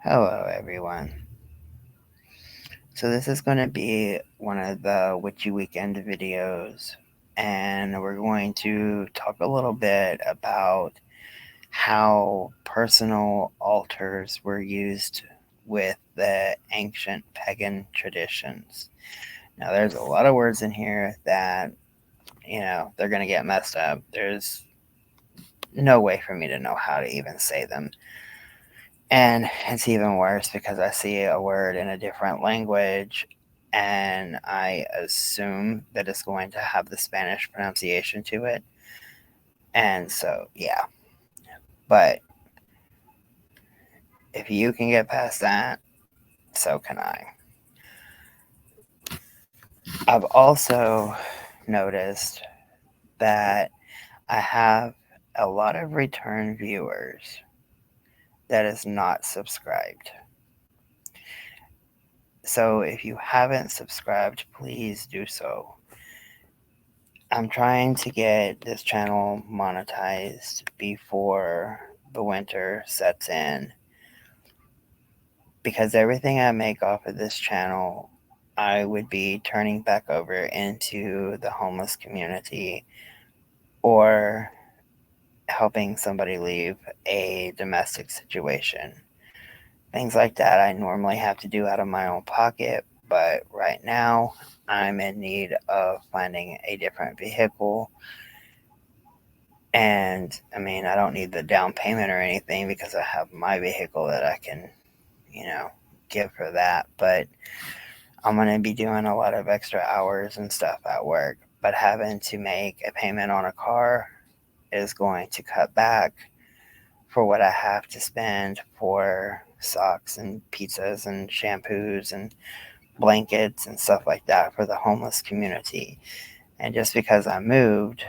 Hello, everyone. So, this is going to be one of the Witchy Weekend videos, and we're going to talk a little bit about how personal altars were used with the ancient pagan traditions. Now, there's a lot of words in here that, they're going to get messed up. There's no way for me to know how to even say them. And it's even worse because I see a word in a different language and I assume that it's going to have the Spanish pronunciation to it. And so, yeah. But if you can get past that, so can I. I've also noticed that I have a lot of return viewers that is not subscribed. So if you haven't subscribed, please do so. I'm trying to get this channel monetized before the winter sets in because everything I make off of this channel I would be turning back over into the homeless community or helping somebody leave a domestic situation. Things like that I normally have to do out of my own pocket, but right now I'm in need of finding a different vehicle. And I mean, I don't need the down payment or anything because I have my vehicle that I can, you know, give for that. But I'm going to be doing a lot of extra hours and stuff at work. But having to make a payment on a car is going to cut back for what I have to spend for socks and pizzas and shampoos and blankets and stuff like that for the homeless community. And just because I moved,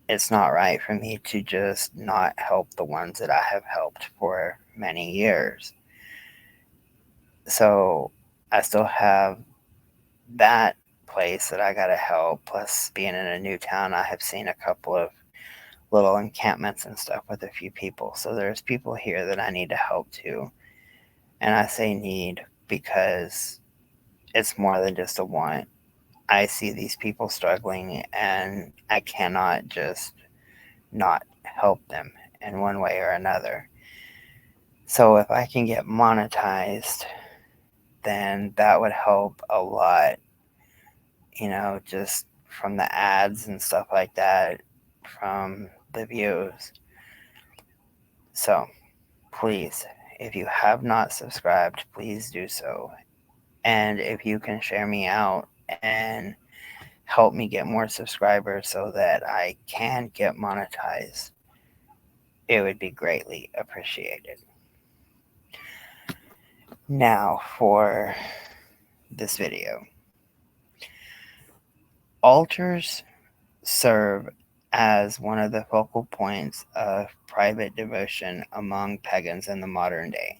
it's not right for me to just not help the ones that I have helped for many years. So I still have that place that I got to help. Plus, being in a new town, I have seen a couple of little encampments and stuff with a few people. So there's people here that I need to help too. And I say need because it's more than just a want. I see these people struggling and I cannot just not help them in one way or another. So if I can get monetized, then that would help a lot, just from the ads and stuff like that, from the views. So please, if you have not subscribed, please do so. And if you can share me out and help me get more subscribers so that I can get monetized, it would be greatly appreciated. Now for this video. Altars serve as one of the focal points of private devotion among pagans in the modern day,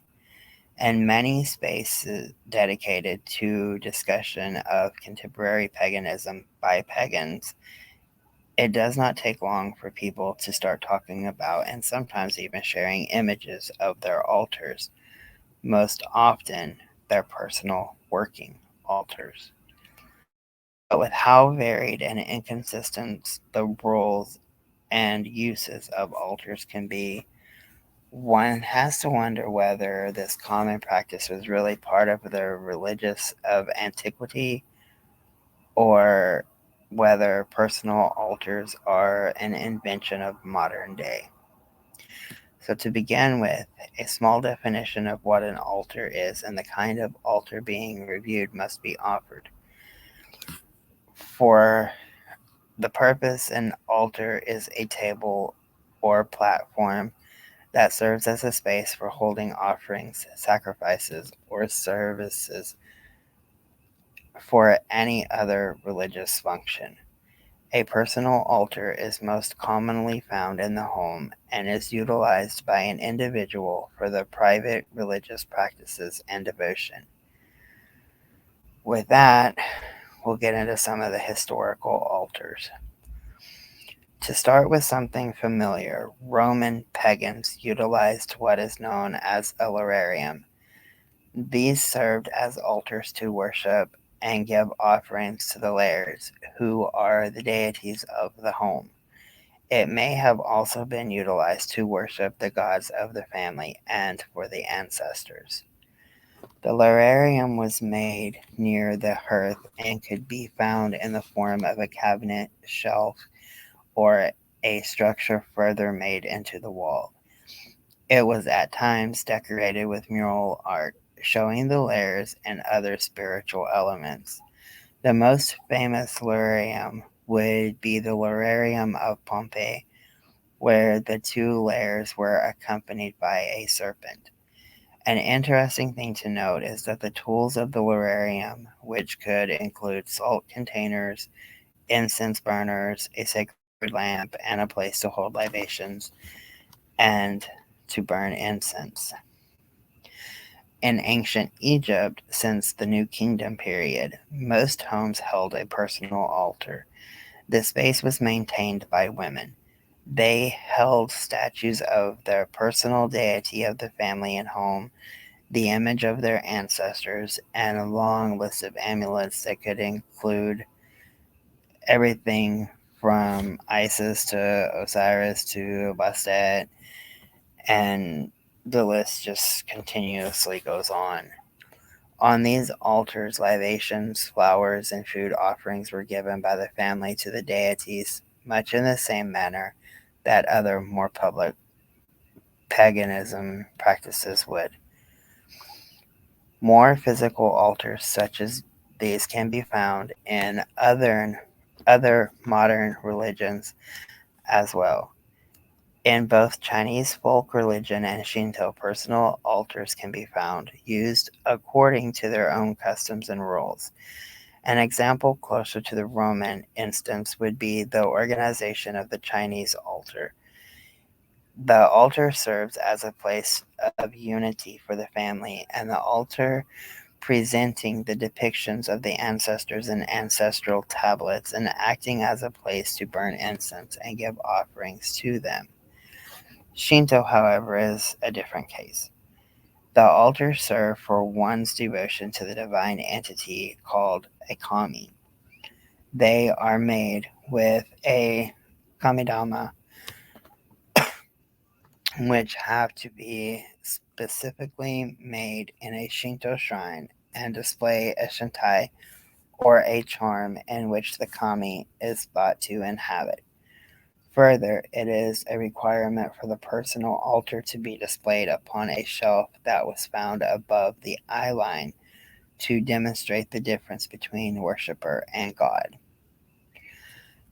and many spaces dedicated to discussion of contemporary paganism by pagans. It does not take long for people to start talking about and sometimes even sharing images of their altars, most often their personal working altars. But with how varied and inconsistent the roles and uses of altars can be, one has to wonder whether this common practice was really part of the religious of antiquity or whether personal altars are an invention of modern day. So, to begin with, a small definition of what an altar is and the kind of altar being reviewed must be offered. For the purpose, an altar is a table or platform that serves as a space for holding offerings, sacrifices, or services for any other religious function. A personal altar is most commonly found in the home and is utilized by an individual for the private religious practices and devotion. With that, we'll get into some of the historical altars. To start with something familiar, Roman pagans utilized what is known as a lararium. These served as altars to worship and give offerings to the Lairs, who are the deities of the home. It may have also been utilized to worship the gods of the family and for the ancestors. The lararium was made near the hearth and could be found in the form of a cabinet, shelf, or a structure further made into the wall. It was at times decorated with mural art showing the lairs and other spiritual elements. The most famous lararium would be the Lararium of Pompeii, where the two lairs were accompanied by a serpent. An interesting thing to note is that the tools of the lararium, which could include salt containers, incense burners, a sacred lamp, and a place to hold libations and to burn incense. In ancient Egypt, since the New Kingdom period, most homes held a personal altar. The space was maintained by women. They held statues of their personal deity of the family and home, the image of their ancestors, and a long list of amulets that could include everything from Isis to Osiris to Bastet, and the list just continuously goes on. On these altars, libations, flowers, and food offerings were given by the family to the deities, much in the same manner that other more public paganism practices would. More physical altars such as these can be found in other modern religions as well. In both Chinese folk religion and Shinto, personal altars can be found, used according to their own customs and rules. An example closer to the Roman instance would be the organization of the Chinese altar. The altar serves as a place of unity for the family, and the altar presenting the depictions of the ancestors and ancestral tablets and acting as a place to burn incense and give offerings to them. Shinto, however, is a different case. The altars serve for one's devotion to the divine entity called a kami. They are made with a kamidama, which have to be specifically made in a Shinto shrine and display a shintai or a charm in which the kami is thought to inhabit. Further, it is a requirement for the personal altar to be displayed upon a shelf that was found above the eye line to demonstrate the difference between worshiper and God.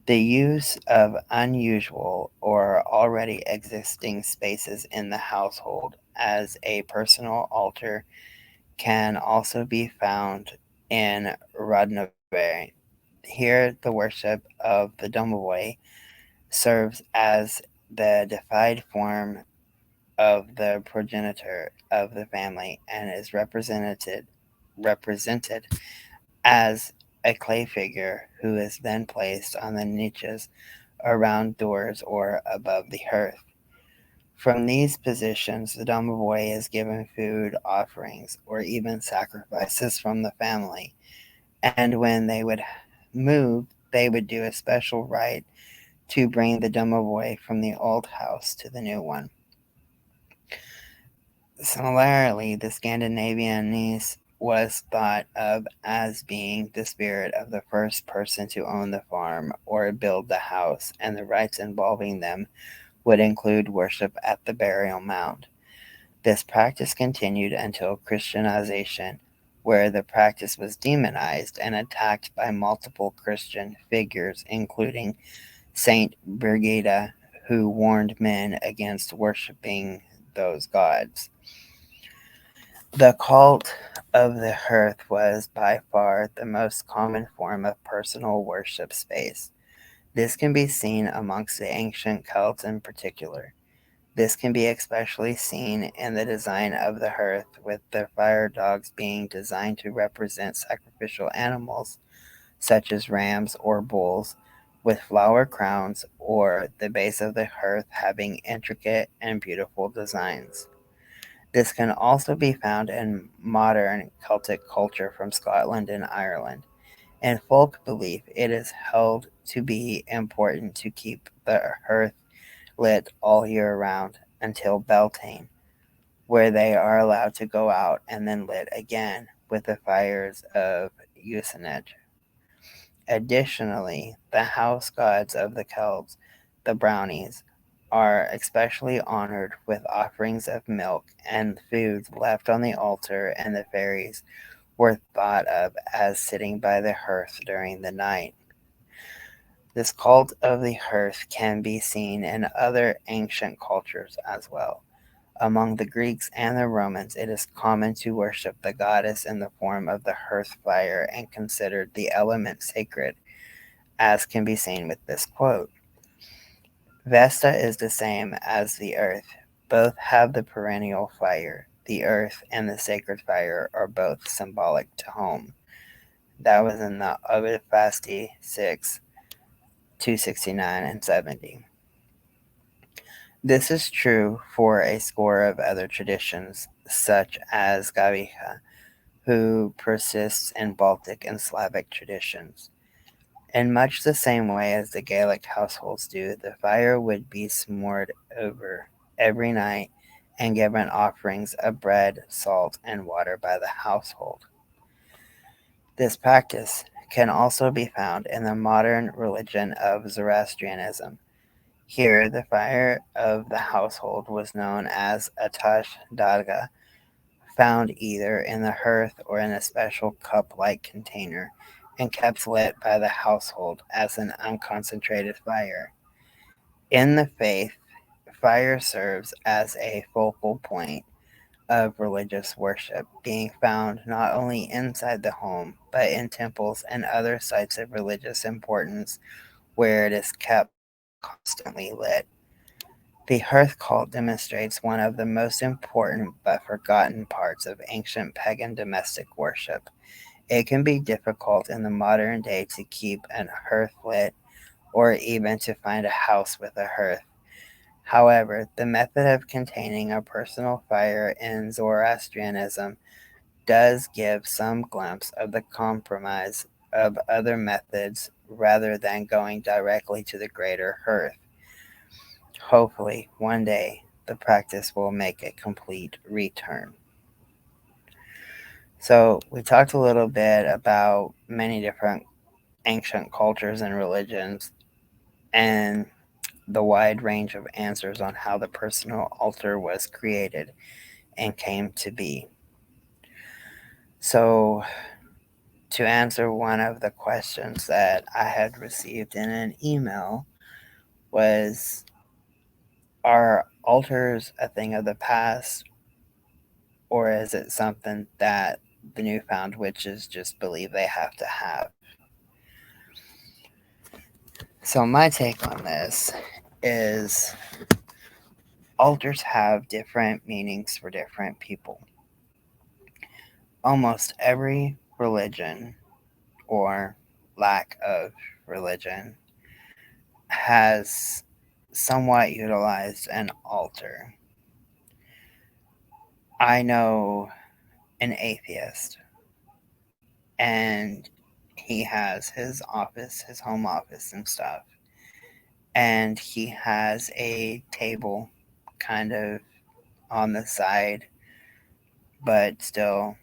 The use of unusual or already existing spaces in the household as a personal altar can also be found in Rodnover. Here, the worship of the domovoi serves as the deified form of the progenitor of the family and is represented as a clay figure who is then placed on the niches around doors or above the hearth. From these positions, the domovoi is given food offerings or even sacrifices from the family, and when they would move, they would do a special rite to bring the domovoi from the old house to the new one. Similarly, the Scandinavianese was thought of as being the spirit of the first person to own the farm or build the house, and the rites involving them would include worship at the burial mound. This practice continued until Christianization, where the practice was demonized and attacked by multiple Christian figures, including Saint Brigida, who warned men against worshiping those gods. The cult of the hearth was by far the most common form of personal worship space. This can be seen amongst the ancient Celts in particular. This can be especially seen in the design of the hearth, with the fire dogs being designed to represent sacrificial animals, such as rams or bulls, with flower crowns, or the base of the hearth having intricate and beautiful designs. This can also be found in modern Celtic culture from Scotland and Ireland. In folk belief, it is held to be important to keep the hearth lit all year round until Beltane, where they are allowed to go out and then lit again with the fires of usage. Additionally, the house gods of the Celts, the brownies, are especially honored with offerings of milk and food left on the altar, and the fairies were thought of as sitting by the hearth during the night. This cult of the hearth can be seen in other ancient cultures as well. Among the Greeks and the Romans, it is common to worship the goddess in the form of the hearth fire and considered the element sacred, as can be seen with this quote. Vesta is the same as the earth. Both have the perennial fire. The earth and the sacred fire are both symbolic to home. That was in the Ovid Fasti 6, 269 and 70. This is true for a score of other traditions, such as Gavicha, who persists in Baltic and Slavic traditions. In much the same way as the Gaelic households do, the fire would be smored over every night and given offerings of bread, salt, and water by the household. This practice can also be found in the modern religion of Zoroastrianism. Here, the fire of the household was known as Atash Daga, found either in the hearth or in a special cup like container, and kept lit by the household as an unconcentrated fire. In the faith, fire serves as a focal point of religious worship, being found not only inside the home, but in temples and other sites of religious importance where it is kept constantly lit. The hearth cult demonstrates one of the most important but forgotten parts of ancient pagan domestic worship. It can be difficult in the modern day to keep an hearth lit or even to find a house with a hearth. However, the method of containing a personal fire in Zoroastrianism does give some glimpse of the compromise of other methods rather than going directly to the greater hearth. Hopefully, one day, the practice will make a complete return. So, we talked a little bit about many different ancient cultures and religions and the wide range of answers on how the personal altar was created and came to be. So, to answer one of the questions that I had received in an email was, are altars a thing of the past, or is it something that the newfound witches just believe they have to have? So my take on this is altars have different meanings for different people. Almost every religion or lack of religion has somewhat utilized an altar. I know an atheist, and he has his office, his home office, and stuff. And he has a table kind of on the side, but still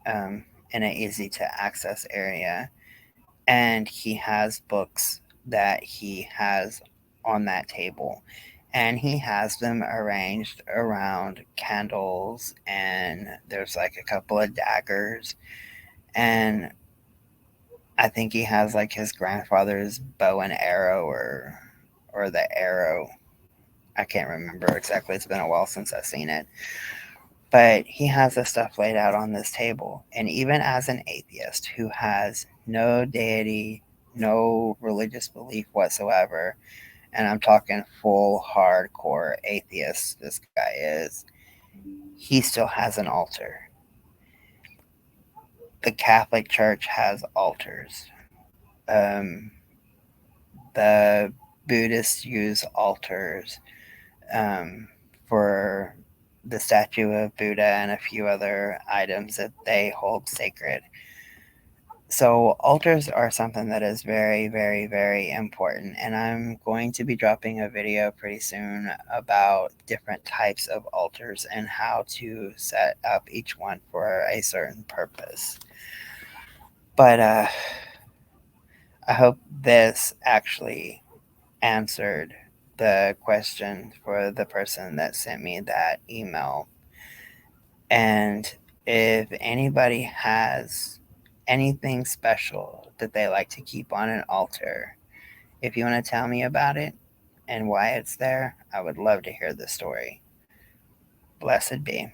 in an easy to access area. And he has books that he has on that table. And he has them arranged around candles, and there's like a couple of daggers. And I think he has like his grandfather's bow and arrow, or the arrow. I can't remember exactly. It's been a while since I've seen it. But he has this stuff laid out on this table. And even as an atheist who has no deity, no religious belief whatsoever, and I'm talking full hardcore atheist, this guy is, he still has an altar. The Catholic Church has altars. Um, the Buddhists use altars for the statue of Buddha and a few other items that they hold sacred. So altars are something that is very, very, very important, and I'm going to be dropping a video pretty soon about different types of altars and how to set up each one for a certain purpose. But I hope this actually answered the question for the person that sent me that email. And if anybody has anything special that they like to keep on an altar, if you want to tell me about it and why it's there, I would love to hear the story. Blessed be.